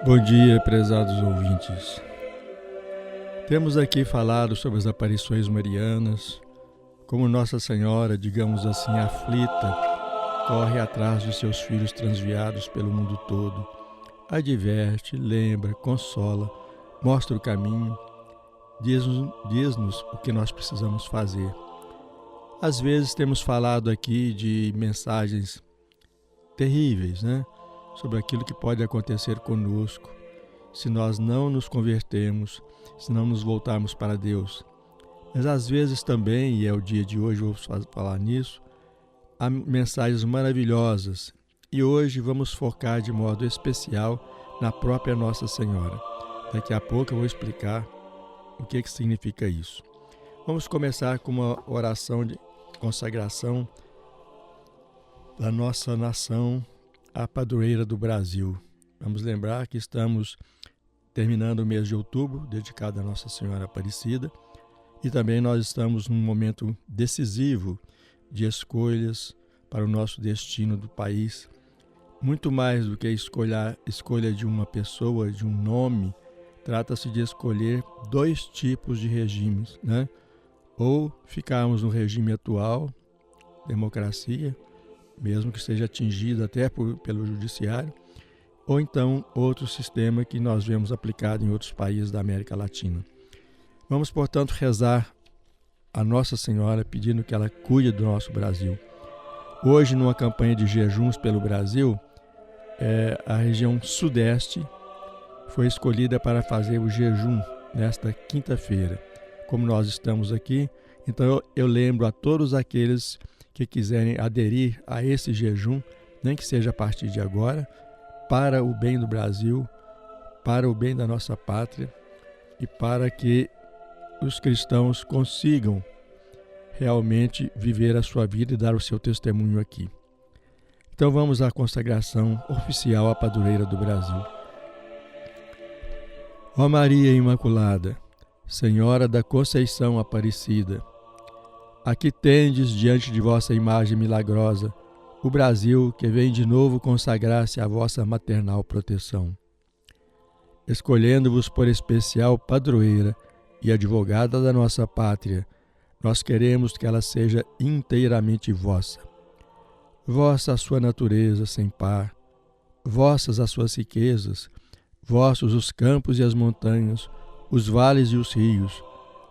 Bom dia, prezados ouvintes. Temos aqui falado sobre as aparições marianas, como Nossa Senhora, digamos assim, aflita, corre atrás de seus filhos transviados pelo mundo todo, adverte, lembra, consola, mostra o caminho, diz-nos o que nós precisamos fazer. Às vezes temos falado aqui de mensagens terríveis, sobre aquilo que pode acontecer conosco se nós não nos convertermos, se não nos voltarmos para Deus. Mas às vezes também, e é o dia de hoje, vou falar nisso, há mensagens maravilhosas. E hoje vamos focar de modo especial na própria Nossa Senhora. Daqui a pouco eu vou explicar o que significa isso. Vamos começar com uma oração de consagração da nossa nação, a padroeira do Brasil. Vamos lembrar que estamos terminando o mês de outubro, dedicado a Nossa Senhora Aparecida, e também nós estamos num momento decisivo de escolhas para o nosso destino do país. Muito mais do que a escolha de uma pessoa, de um nome, trata-se de escolher dois tipos de regimes, Ou ficarmos no regime atual, democracia, mesmo que seja atingido até pelo judiciário, ou então outro sistema que nós vemos aplicado em outros países da América Latina. Vamos, portanto, rezar a Nossa Senhora pedindo que ela cuide do nosso Brasil. Hoje, numa campanha de jejuns pelo Brasil, a região sudeste foi escolhida para fazer o jejum nesta quinta-feira. Como nós estamos aqui, então eu lembro a todos aqueles que quiserem aderir a esse jejum, nem que seja a partir de agora, para o bem do Brasil, para o bem da nossa pátria e para que os cristãos consigam realmente viver a sua vida e dar o seu testemunho aqui. Então vamos à consagração oficial à padroeira do Brasil. Ó Maria Imaculada, Senhora da Conceição Aparecida, aqui tendes diante de vossa imagem milagrosa o Brasil que vem de novo consagrar-se à vossa maternal proteção. Escolhendo-vos por especial padroeira e advogada da nossa pátria, nós queremos que ela seja inteiramente vossa. Vossa a sua natureza sem par, vossas as suas riquezas, vossos os campos e as montanhas, os vales e os rios,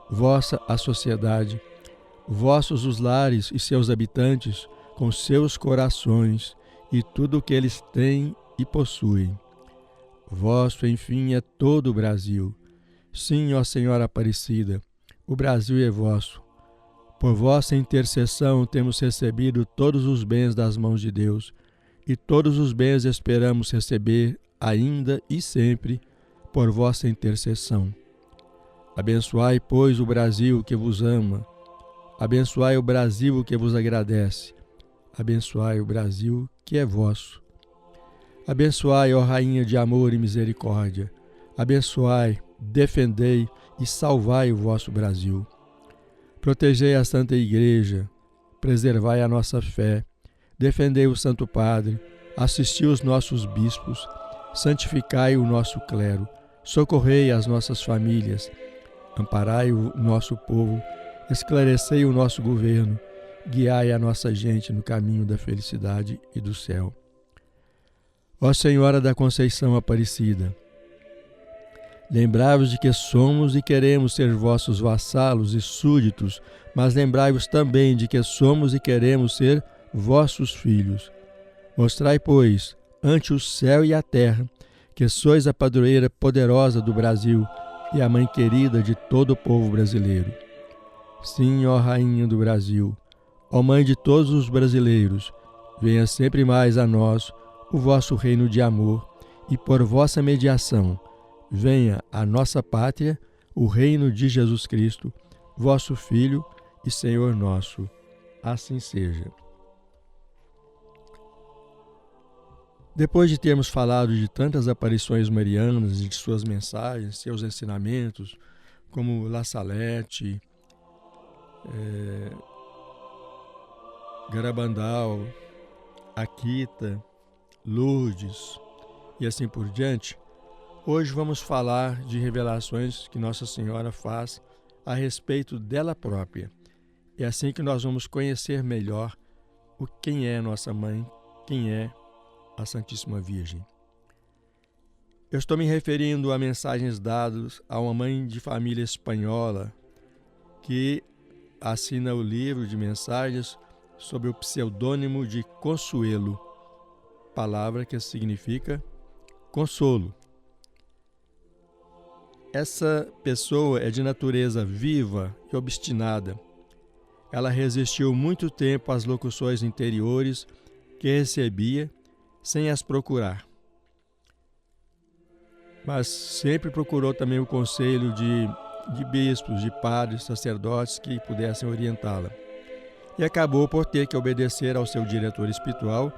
vossa a sociedade, vossos os lares e seus habitantes, com seus corações e tudo o que eles têm e possuem. Vosso, enfim, é todo o Brasil. Sim, ó Senhora Aparecida, o Brasil é vosso. Por vossa intercessão temos recebido todos os bens das mãos de Deus, e todos os bens esperamos receber ainda e sempre por vossa intercessão. Abençoai, pois, o Brasil que vos ama. Abençoai o Brasil que vos agradece. Abençoai o Brasil que é vosso. Abençoai, ó Rainha de amor e misericórdia. Abençoai, defendei e salvai o vosso Brasil. Protegei a Santa Igreja, preservai a nossa fé, defendei o Santo Padre, assisti os nossos bispos, santificai o nosso clero, socorrei as nossas famílias, amparai o nosso povo, esclarecei o nosso governo, guiai a nossa gente no caminho da felicidade e do céu. Ó Senhora da Conceição Aparecida, lembrai-vos de que somos e queremos ser vossos vassalos e súditos, mas lembrai-vos também de que somos e queremos ser vossos filhos. Mostrai, pois, ante o céu e a terra, que sois a padroeira poderosa do Brasil e a mãe querida de todo o povo brasileiro. Sim, ó Rainha do Brasil, ó Mãe de todos os brasileiros, venha sempre mais a nós o vosso reino de amor e por vossa mediação venha à nossa pátria o reino de Jesus Cristo, vosso Filho e Senhor nosso. Assim seja. Depois de termos falado de tantas aparições marianas e de suas mensagens, seus ensinamentos, como La Salete, Garabandal, Akita, Lourdes e assim por diante, Hoje vamos falar de revelações que Nossa Senhora faz a respeito dela própria. É assim que nós vamos conhecer melhor quem é nossa mãe, quem é a Santíssima Virgem. Eu estou me referindo a mensagens dadas a uma mãe de família espanhola que assina o livro de mensagens sob o pseudônimo de Consuelo, palavra que significa consolo. Essa pessoa é de natureza viva e obstinada. Ela resistiu muito tempo às locuções interiores que recebia sem as procurar. Mas sempre procurou também o conselho de bispos, de padres, sacerdotes que pudessem orientá-la. E acabou por ter que obedecer ao seu diretor espiritual,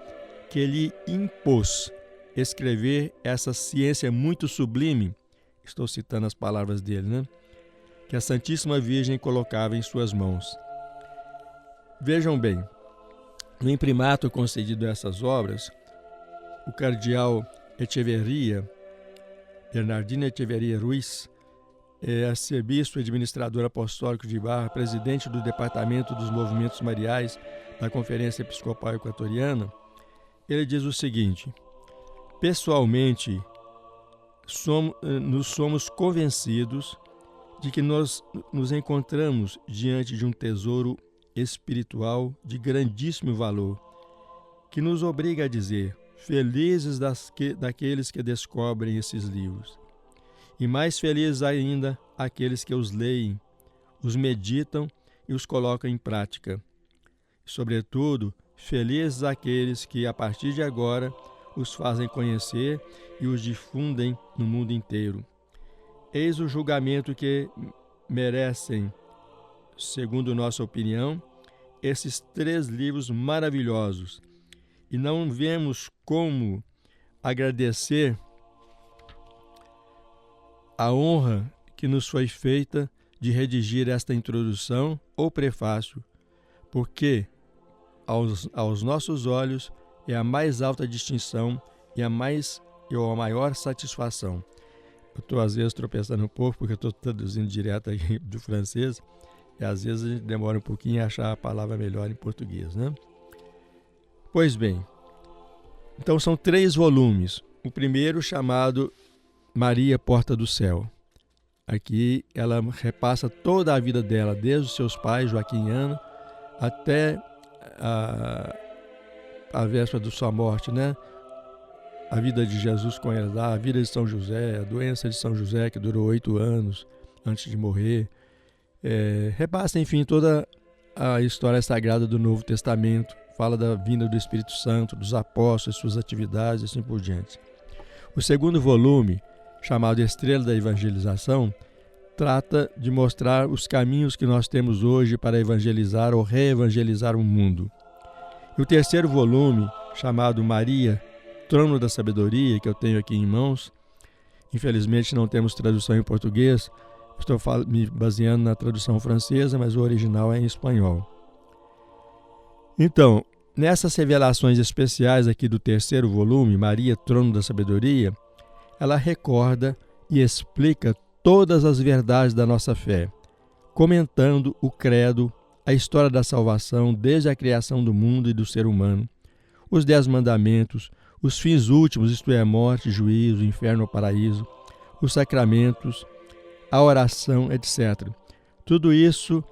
que lhe impôs escrever essa ciência muito sublime, estou citando as palavras dele, que a Santíssima Virgem colocava em suas mãos. Vejam bem, no imprimato concedido a essas obras, o cardeal Echeverria, Bernardino Echeverria Ruiz, arcebispo e administrador apostólico de Barra, presidente do Departamento dos Movimentos Mariais da Conferência Episcopal Equatoriana, ele diz o seguinte: pessoalmente, nos somos convencidos de que nós nos encontramos diante de um tesouro espiritual de grandíssimo valor, que nos obriga a dizer: felizes daqueles que descobrem esses livros, e mais felizes ainda aqueles que os leem, os meditam e os colocam em prática. E, sobretudo, felizes aqueles que, a partir de agora, os fazem conhecer e os difundem no mundo inteiro. Eis o julgamento que merecem, segundo nossa opinião, esses 3 livros maravilhosos. E não vemos como agradecer a honra que nos foi feita de redigir esta introdução ou prefácio, porque, aos nossos olhos, é a mais alta distinção e a maior satisfação. Eu estou, às vezes, tropeçando um pouco, porque eu estou traduzindo direto aqui do francês, e às vezes a gente demora um pouquinho a achar a palavra melhor em português, né? Pois bem, então são 3 volumes. O primeiro, chamado Maria, Porta do Céu. Aqui ela repassa toda a vida dela, desde os seus pais, Joaquim e Ana, até a véspera da sua morte, né? A vida de Jesus com ela, a vida de São José, a doença de São José, que durou 8 anos antes de morrer. Repassa, enfim, toda a história sagrada do Novo Testamento, fala da vinda do Espírito Santo, dos apóstolos, suas atividades e assim por diante. O segundo volume, chamado Estrela da Evangelização, trata de mostrar os caminhos que nós temos hoje para evangelizar ou reevangelizar o mundo. E o terceiro volume, chamado Maria, Trono da Sabedoria, que eu tenho aqui em mãos, infelizmente não temos tradução em português, estou me baseando na tradução francesa, mas o original é em espanhol. Então, nessas revelações especiais aqui do terceiro volume, Maria, Trono da Sabedoria, ela recorda e explica todas as verdades da nossa fé, comentando o credo, a história da salvação desde a criação do mundo e do ser humano, os 10 mandamentos, os fins últimos, isto é, a morte, juízo, inferno ou paraíso, os sacramentos, a oração, etc. Tudo isso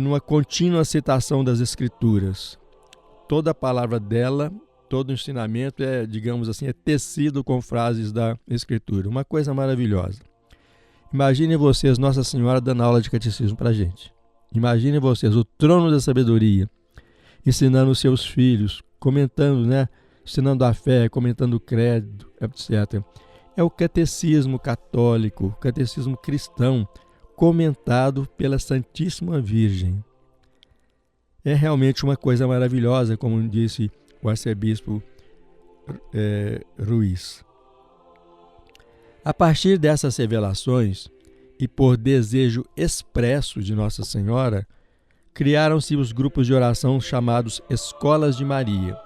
numa contínua citação das Escrituras. Toda a palavra dela, todo o ensinamento digamos assim, é tecido com frases da Escritura. Uma coisa maravilhosa. Imaginem vocês Nossa Senhora dando aula de catecismo para a gente. Imaginem vocês o trono da sabedoria, ensinando os seus filhos, comentando, ensinando a fé, comentando o credo, etc. É o catecismo católico, o catecismo cristão, comentado pela Santíssima Virgem. É realmente uma coisa maravilhosa, como disse o arcebispo Ruiz. A partir dessas revelações, e por desejo expresso de Nossa Senhora, criaram-se os grupos de oração chamados Escolas de Maria,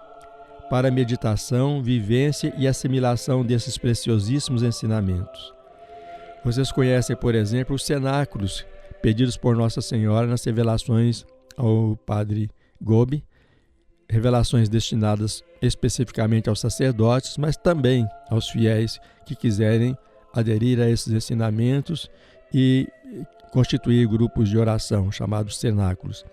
para meditação, vivência e assimilação desses preciosíssimos ensinamentos. Vocês conhecem, por exemplo, os cenáculos pedidos por Nossa Senhora nas revelações ao Padre Gobi, revelações destinadas especificamente aos sacerdotes, mas também aos fiéis que quiserem aderir a esses ensinamentos e constituir grupos de oração, chamados cenáculos.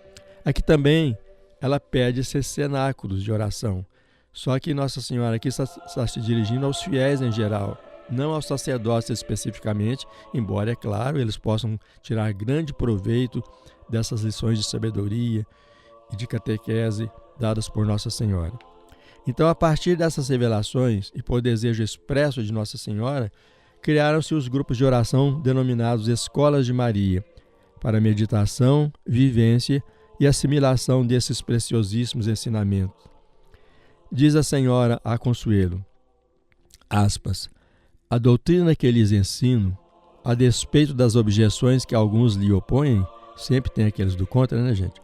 Aqui também ela pede esses cenáculos de oração, só que Nossa Senhora aqui está se dirigindo aos fiéis em geral, não aos sacerdotes especificamente, embora, é claro, eles possam tirar grande proveito dessas lições de sabedoria e de catequese dadas por Nossa Senhora. Então, a partir dessas revelações e por desejo expresso de Nossa Senhora, criaram-se os grupos de oração denominados Escolas de Maria, para meditação, vivência e assimilação desses preciosíssimos ensinamentos. Diz a Senhora a Consuelo, aspas, a doutrina que lhes ensino, a despeito das objeções que alguns lhe opõem, sempre tem aqueles do contra, né, gente?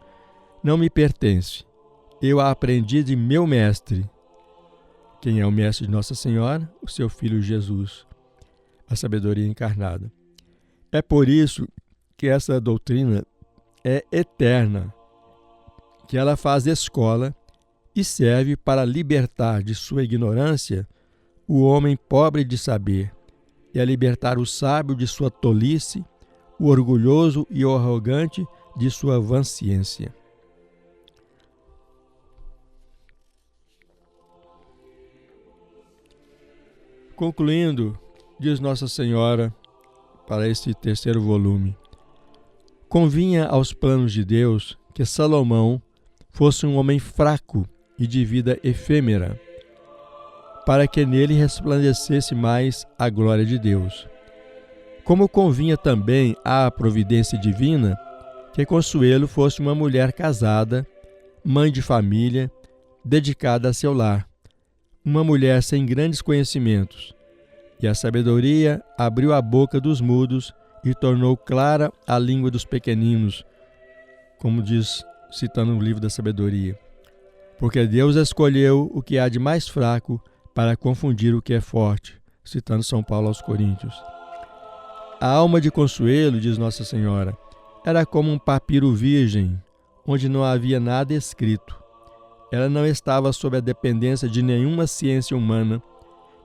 Não me pertence. Eu a aprendi de meu mestre. Quem é o mestre de Nossa Senhora? O seu Filho Jesus, a sabedoria encarnada. É por isso que essa doutrina é eterna, que ela faz escola e serve para libertar de sua ignorância o homem pobre de saber e a libertar o sábio de sua tolice, o orgulhoso e o arrogante de sua vanciência. Concluindo, diz Nossa Senhora para este terceiro volume, convinha aos planos de Deus que Salomão fosse um homem fraco e de vida efêmera, para que nele resplandecesse mais a glória de Deus. Como convinha também à providência divina que Consuelo fosse uma mulher casada, mãe de família, dedicada a seu lar, uma mulher sem grandes conhecimentos, e a sabedoria abriu a boca dos mudos e tornou clara a língua dos pequeninos, como diz, citando o livro da sabedoria. Porque Deus escolheu o que há de mais fraco para confundir o que é forte, citando São Paulo aos Coríntios. A alma de Consuelo, diz Nossa Senhora, era como um papiro virgem, onde não havia nada escrito. Ela não estava sob a dependência de nenhuma ciência humana,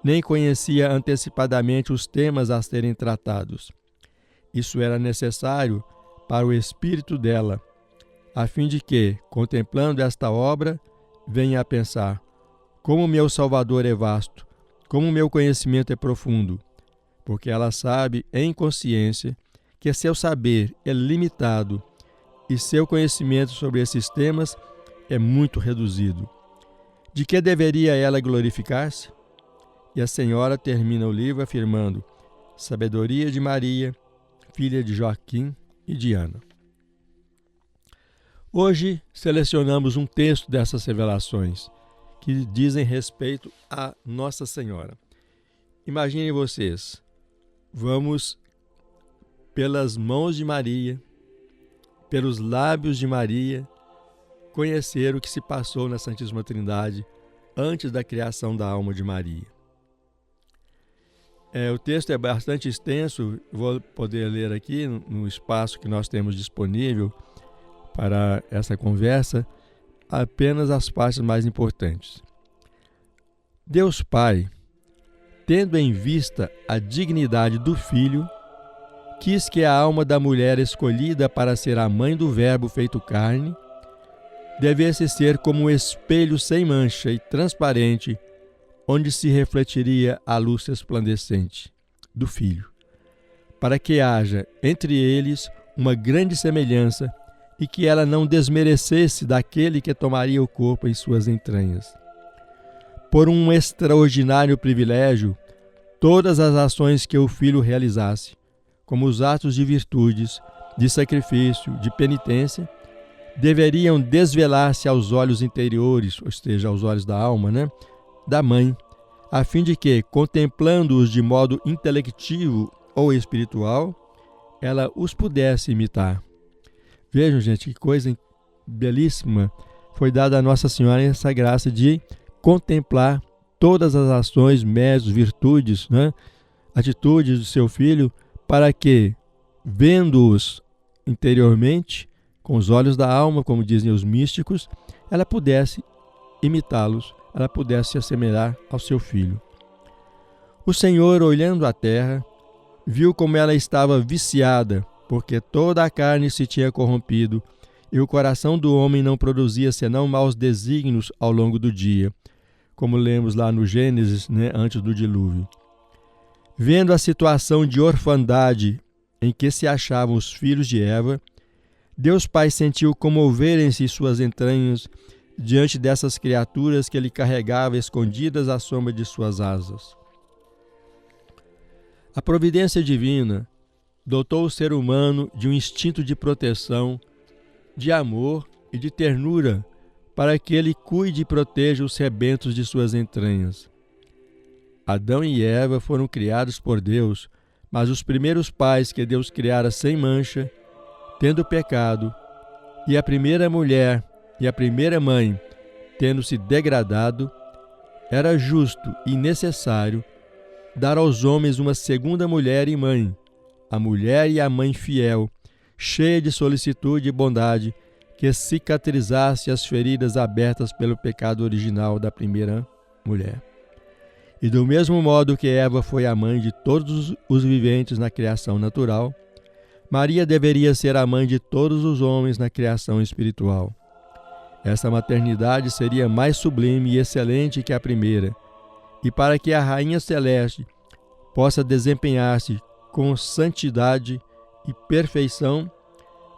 nem conhecia antecipadamente os temas a serem tratados. Isso era necessário para o espírito dela, a fim de que, contemplando esta obra, venha a pensar: como meu Salvador é vasto, como meu conhecimento é profundo, porque ela sabe, em consciência, que seu saber é limitado e seu conhecimento sobre esses temas é muito reduzido. De que deveria ela glorificar-se? E a Senhora termina o livro afirmando: sabedoria de Maria, filha de Joaquim e de Ana. Hoje selecionamos um texto dessas revelações que dizem respeito a Nossa Senhora. Imaginem vocês, vamos pelas mãos de Maria, pelos lábios de Maria, conhecer o que se passou na Santíssima Trindade antes da criação da alma de Maria. O texto é bastante extenso, vou poder ler aqui no espaço que nós temos disponível para essa conversa, apenas as partes mais importantes. Deus Pai, tendo em vista a dignidade do Filho, quis que a alma da mulher escolhida para ser a mãe do Verbo feito carne devesse ser como um espelho sem mancha e transparente, onde se refletiria a luz resplandecente do Filho, para que haja entre eles uma grande semelhança e que ela não desmerecesse daquele que tomaria o corpo em suas entranhas. Por um extraordinário privilégio, todas as ações que o Filho realizasse, como os atos de virtudes, de sacrifício, de penitência, deveriam desvelar-se aos olhos interiores, ou seja, aos olhos da alma, da mãe, a fim de que, contemplando-os de modo intelectivo ou espiritual, ela os pudesse imitar. Vejam, gente, que coisa belíssima foi dada a Nossa Senhora essa graça de contemplar todas as ações, méritos, virtudes, né? Atitudes do seu filho, para que, vendo-os interiormente, com os olhos da alma, como dizem os místicos, ela pudesse imitá-los, ela pudesse se assemelhar ao seu filho. O Senhor, olhando a terra, viu como ela estava viciada, porque toda a carne se tinha corrompido, e o coração do homem não produzia senão maus desígnios ao longo do dia, como lemos lá no Gênesis, né, antes do dilúvio. Vendo a situação de orfandade em que se achavam os filhos de Eva, Deus Pai sentiu comoverem-se suas entranhas diante dessas criaturas que ele carregava escondidas à sombra de suas asas. A providência divina dotou o ser humano de um instinto de proteção, de amor e de ternura, para que ele cuide e proteja os rebentos de suas entranhas. Adão e Eva foram criados por Deus, mas os primeiros pais que Deus criara sem mancha, tendo pecado, e a primeira mulher e a primeira mãe, tendo se degradado, era justo e necessário dar aos homens uma segunda mulher e mãe, a mulher e a mãe fiel, cheia de solicitude e bondade, que cicatrizasse as feridas abertas pelo pecado original da primeira mulher. E do mesmo modo que Eva foi a mãe de todos os viventes na criação natural, Maria deveria ser a mãe de todos os homens na criação espiritual. Essa maternidade seria mais sublime e excelente que a primeira, e para que a Rainha Celeste possa desempenhar-se com santidade e perfeição,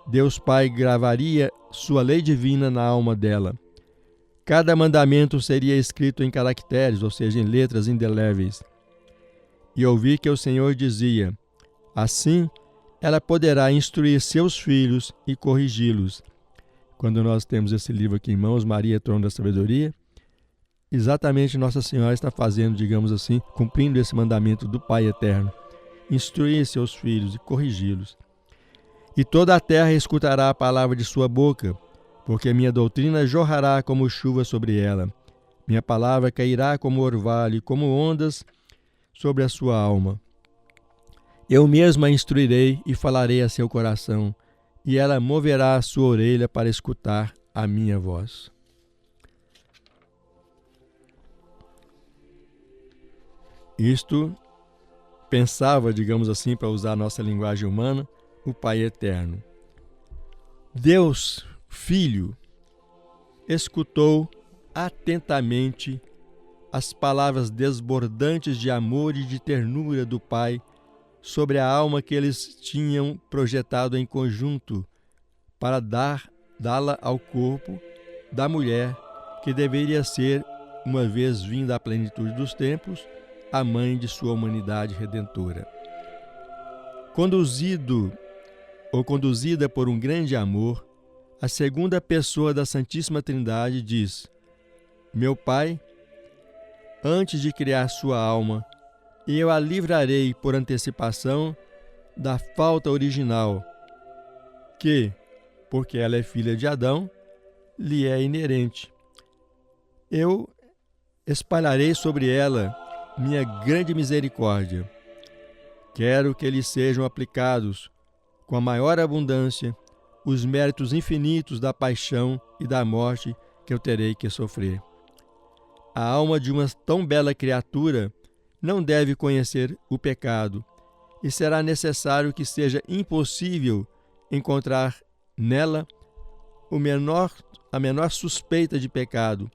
Deus Pai gravaria sua lei divina na alma dela. Cada mandamento seria escrito em caracteres, ou seja, em letras indeléveis. E ouvi que o Senhor dizia: assim ela poderá instruir seus filhos e corrigi-los. Quando nós temos esse livro aqui em mãos, Maria, Trono da Sabedoria, exatamente Nossa Senhora está fazendo, digamos assim, cumprindo esse mandamento do Pai Eterno: instruir seus filhos e corrigi-los. E toda a terra escutará a palavra de sua boca, porque minha doutrina jorrará como chuva sobre ela. Minha palavra cairá como orvalho e como ondas sobre a sua alma. Eu mesma a instruirei e falarei a seu coração, e ela moverá a sua orelha para escutar a minha voz. Isto pensava, digamos assim, para usar a nossa linguagem humana, o Pai Eterno. Deus, Filho, escutou atentamente as palavras desbordantes de amor e de ternura do Pai sobre a alma que eles tinham projetado em conjunto para dá-la ao corpo da mulher que deveria ser, uma vez vinda à plenitude dos tempos, a mãe de sua humanidade redentora. Conduzida por um grande amor, a segunda pessoa da Santíssima Trindade diz: meu Pai, antes de criar sua alma, eu a livrarei por antecipação da falta original, que, porque ela é filha de Adão, lhe é inerente. Eu espalharei sobre ela minha grande misericórdia. Quero que lhe sejam aplicados, com a maior abundância, os méritos infinitos da paixão e da morte que eu terei que sofrer. A alma de uma tão bela criatura não deve conhecer o pecado, e será necessário que seja impossível encontrar nela a menor suspeita de pecado,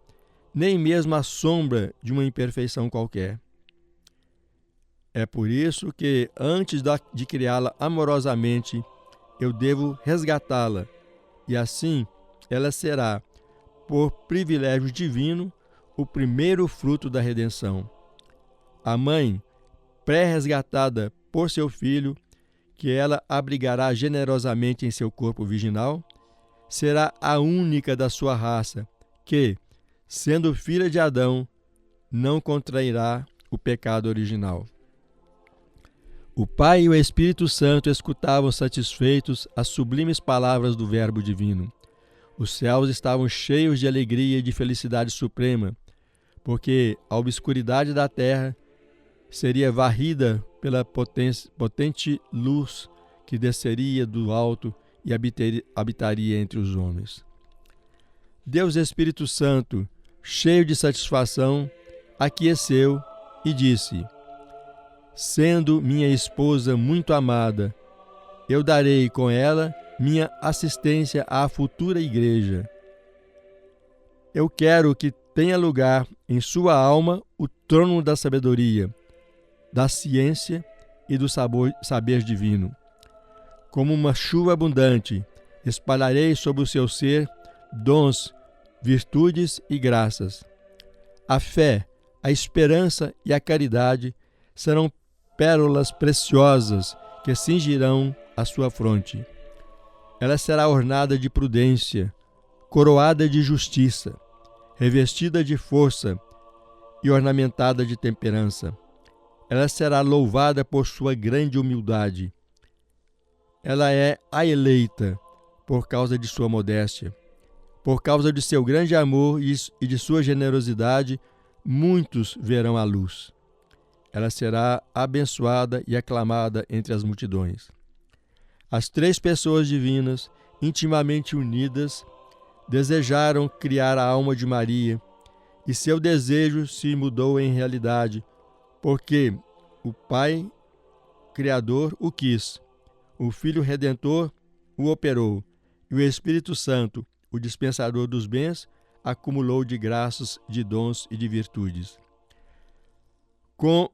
nem mesmo a sombra de uma imperfeição qualquer. É por isso que, antes de criá-la amorosamente, eu devo resgatá-la, e assim ela será, por privilégio divino, o primeiro fruto da redenção. A mãe, pré-resgatada por seu filho, que ela abrigará generosamente em seu corpo virginal, será a única da sua raça que, sendo filha de Adão, não contrairá o pecado original. O Pai e o Espírito Santo escutavam satisfeitos as sublimes palavras do Verbo Divino. Os céus estavam cheios de alegria e de felicidade suprema, porque a obscuridade da terra seria varrida pela potente luz que desceria do alto e habitaria entre os homens. Deus Espírito Santo, cheio de satisfação, aqueceu e disse: sendo minha esposa muito amada, eu darei com ela minha assistência à futura igreja. Eu quero que tenha lugar em sua alma o trono da sabedoria, da ciência e do saber divino. Como uma chuva abundante, espalharei sobre o seu ser dons, virtudes e graças. A fé, a esperança e a caridade serão pérolas preciosas que cingirão a sua fronte. Ela será ornada de prudência, coroada de justiça, revestida de força e ornamentada de temperança. Ela será louvada por sua grande humildade. Ela é a eleita por causa de sua modéstia. Por causa de seu grande amor e de sua generosidade, muitos verão a luz. Ela será abençoada e aclamada entre as multidões. As três pessoas divinas, intimamente unidas, desejaram criar a alma de Maria, e seu desejo se mudou em realidade, porque o Pai Criador o quis, o Filho Redentor o operou, e o Espírito Santo, o dispensador dos bens, acumulou de graças, de dons e de virtudes. Com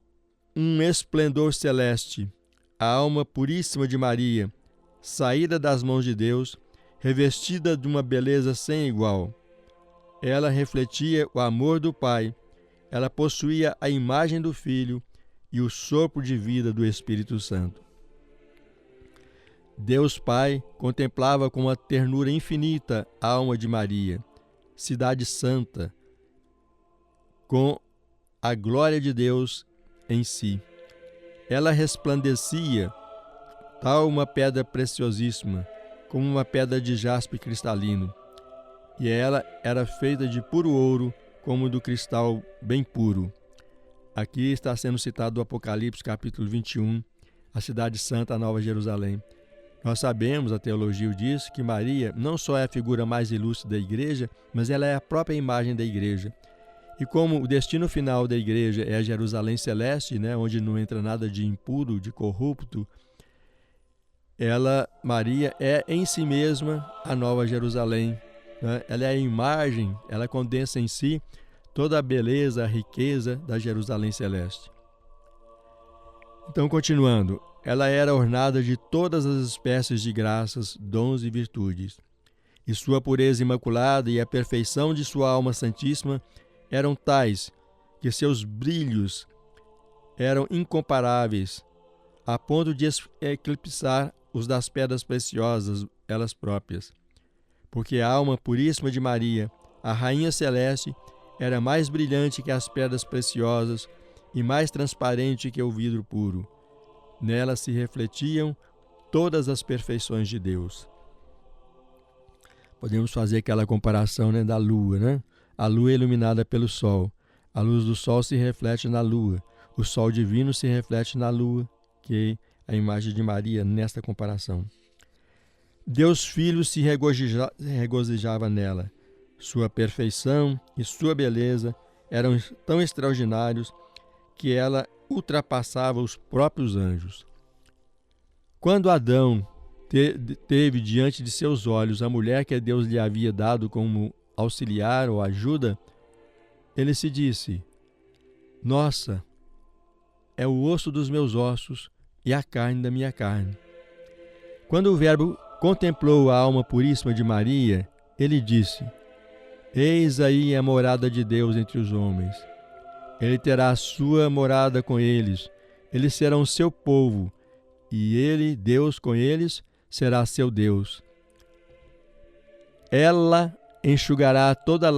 um esplendor celeste, a alma puríssima de Maria, saída das mãos de Deus, revestida de uma beleza sem igual. Ela refletia o amor do Pai, ela possuía a imagem do Filho e o sopro de vida do Espírito Santo. Deus Pai contemplava com uma ternura infinita a alma de Maria, cidade santa, com a glória de Deus em si. Ela resplandecia tal uma pedra preciosíssima, como uma pedra de jaspe cristalino, e ela era feita de puro ouro, como do cristal bem puro. Aqui está sendo citado o Apocalipse, capítulo 21, a cidade santa, a Nova Jerusalém. Nós sabemos, a teologia o diz, que Maria não só é a figura mais ilustre da igreja, mas ela é a própria imagem da igreja. E como o destino final da igreja é a Jerusalém celeste, né, onde não entra nada de impuro, de corrupto, Maria é em si mesma a Nova Jerusalém, né? Ela é a imagem, ela condensa em si toda a beleza, a riqueza da Jerusalém celeste. Então, continuando, ela era ornada de todas as espécies de graças, dons e virtudes. E sua pureza imaculada e a perfeição de sua alma santíssima eram tais que seus brilhos eram incomparáveis, a ponto de eclipsar os das pedras preciosas, elas próprias. Porque a alma puríssima de Maria, a Rainha Celeste, era mais brilhante que as pedras preciosas e mais transparente que o vidro puro. Nela se refletiam todas as perfeições de Deus. Podemos fazer aquela comparação, né, da lua, né? A lua é iluminada pelo sol. A luz do sol se reflete na lua. O sol divino se reflete na lua, que é a imagem de Maria nesta comparação. Deus Filho se regozijava nela. Sua perfeição e sua beleza eram tão extraordinários que ela ultrapassava os próprios anjos. Quando Adão teve diante de seus olhos a mulher que Deus lhe havia dado como auxiliar ou ajuda, ele se disse: nossa, é o osso dos meus ossos e a carne da minha carne. Quando o Verbo contemplou a alma puríssima de Maria, ele disse: eis aí a morada de Deus entre os homens. Ele terá a sua morada com eles, eles serão seu povo, e ele, Deus com eles, será seu Deus. Ela enxugará toda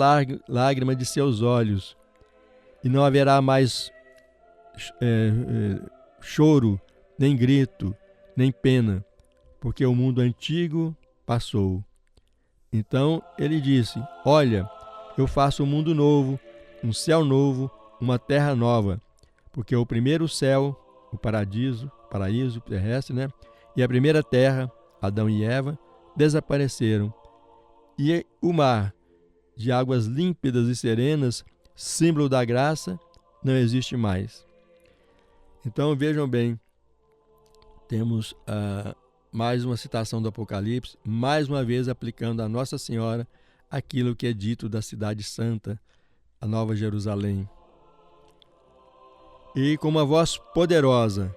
lágrima de seus olhos, e não haverá mais choro, nem grito, nem pena, porque o mundo antigo passou. Então ele disse: olha, eu faço um mundo novo, um céu novo, uma terra nova, porque o primeiro céu, o paraíso terrestre, né? E a primeira terra, Adão e Eva, desapareceram. E o mar, de águas límpidas e serenas, símbolo da graça, não existe mais. Então vejam bem, temos mais uma citação do Apocalipse, mais uma vez aplicando a Nossa Senhora aquilo que é dito da cidade santa, a Nova Jerusalém. E com uma voz poderosa,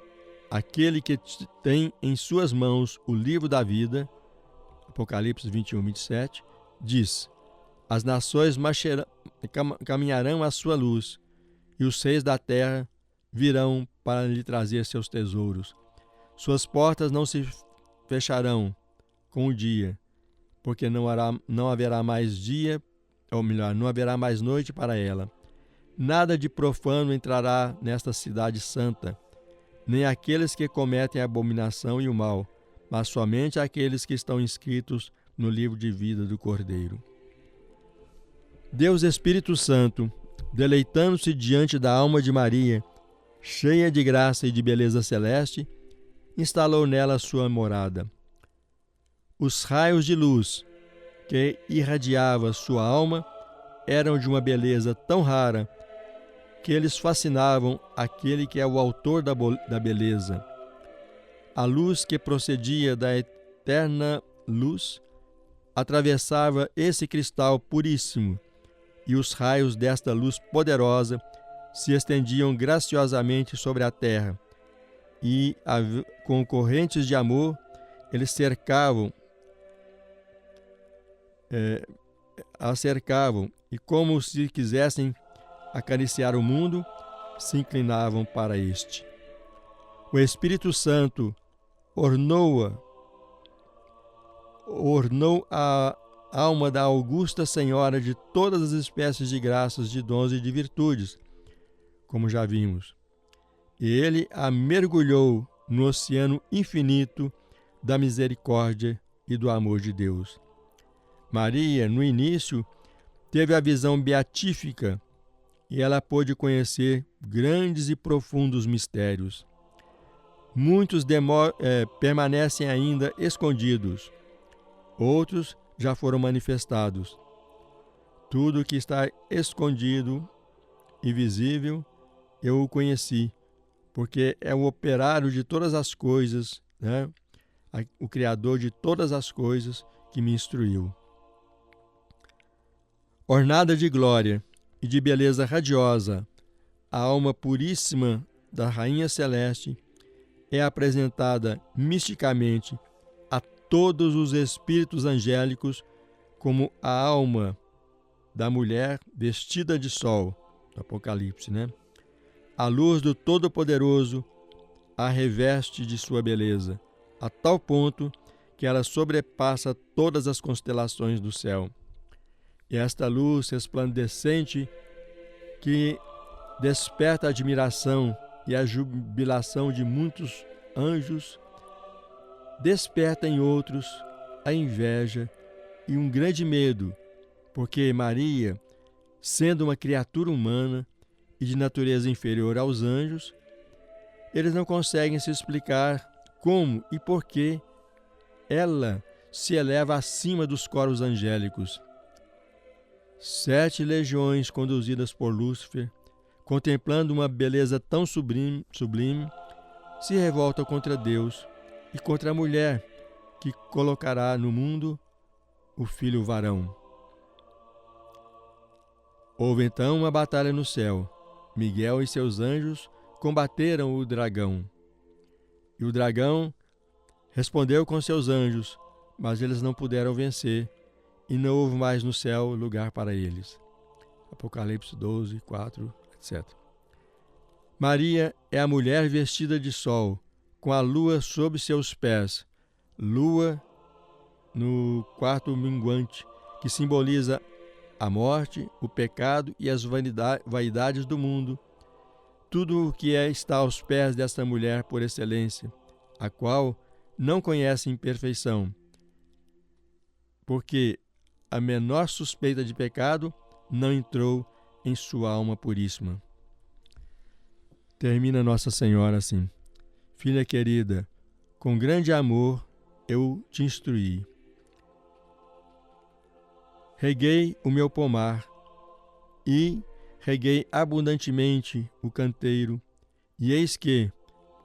aquele que tem em suas mãos o livro da vida, Apocalipse 21, 27, diz: as nações caminharão à sua luz, e os reis da terra virão para lhe trazer seus tesouros. Suas portas não se fecharão com o dia, porque não haverá mais dia, ou melhor, não haverá mais noite para ela. Nada de profano entrará nesta cidade santa, nem aqueles que cometem a abominação e o mal, mas somente aqueles que estão inscritos no livro de vida do Cordeiro. Deus Espírito Santo, deleitando-se diante da alma de Maria, cheia de graça e de beleza celeste, instalou nela sua morada. Os raios de luz que irradiava sua alma eram de uma beleza tão rara que eles fascinavam aquele que é o autor da beleza. A luz que procedia da eterna luz atravessava esse cristal puríssimo, e os raios desta luz poderosa se estendiam graciosamente sobre a terra, e, com correntes de amor, eles a cercavam, e como se quisessem acariciar o mundo, se inclinavam para este. O Espírito Santo ornou a alma da augusta Senhora de todas as espécies de graças, de dons e de virtudes, como já vimos. E ele a mergulhou no oceano infinito da misericórdia e do amor de Deus. Maria, no início, teve a visão beatífica e ela pôde conhecer grandes e profundos mistérios. Muitos permanecem ainda escondidos, outros já foram manifestados. Tudo que está escondido e visível, eu o conheci, porque é o operário de todas as coisas, né? O Criador de todas as coisas que me instruiu. Ornada de glória e de beleza radiosa, a alma puríssima da Rainha Celeste é apresentada misticamente a todos os espíritos angélicos como a alma da mulher vestida de sol, do Apocalipse, né? A luz do Todo-Poderoso a reveste de sua beleza, a tal ponto que ela sobrepassa todas as constelações do céu. E esta luz resplandecente que desperta a admiração e a jubilação de muitos anjos, desperta em outros a inveja e um grande medo, porque Maria, sendo uma criatura humana e de natureza inferior aos anjos, eles não conseguem se explicar como e por que ela se eleva acima dos coros angélicos. 7 legiões conduzidas por Lúcifer, contemplando uma beleza tão sublime, se revoltam contra Deus e contra a mulher que colocará no mundo o filho varão. Houve então uma batalha no céu. Miguel e seus anjos combateram o dragão. E o dragão respondeu com seus anjos, mas eles não puderam vencer, e não houve mais no céu lugar para eles. Apocalipse 12, 4, etc. Maria é a mulher vestida de sol, com a lua sob seus pés, lua no quarto minguante, que simboliza a morte, o pecado e as vaidades do mundo. Tudo o que está aos pés desta mulher por excelência, a qual não conhece imperfeição, porque a menor suspeita de pecado não entrou em sua alma puríssima. Termina Nossa Senhora assim: filha querida, com grande amor eu te instruí. Reguei o meu pomar e reguei abundantemente o canteiro, e eis que,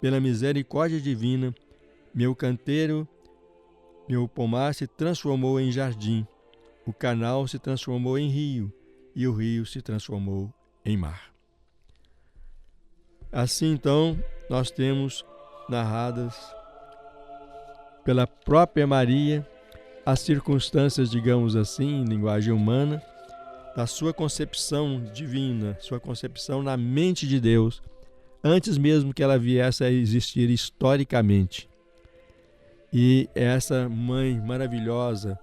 pela misericórdia divina, meu canteiro, meu pomar se transformou em jardim, o canal se transformou em rio, e o rio se transformou em mar. Assim, então, nós temos narradas pela própria Maria as circunstâncias, digamos assim, em linguagem humana, da sua concepção divina, sua concepção na mente de Deus, antes mesmo que ela viesse a existir historicamente. E essa mãe maravilhosa,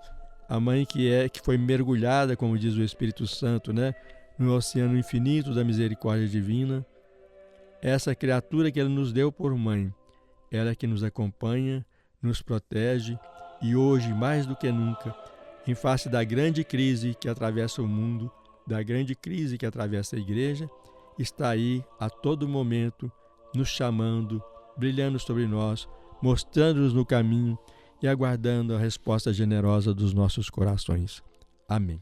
a mãe que foi mergulhada, como diz o Espírito Santo, né, no oceano infinito da misericórdia divina, essa criatura que ela nos deu por mãe, ela que nos acompanha, nos protege e hoje, mais do que nunca, em face da grande crise que atravessa o mundo, da grande crise que atravessa a igreja, está aí a todo momento, nos chamando, brilhando sobre nós, mostrando-nos no caminho e aguardando a resposta generosa dos nossos corações. Amém.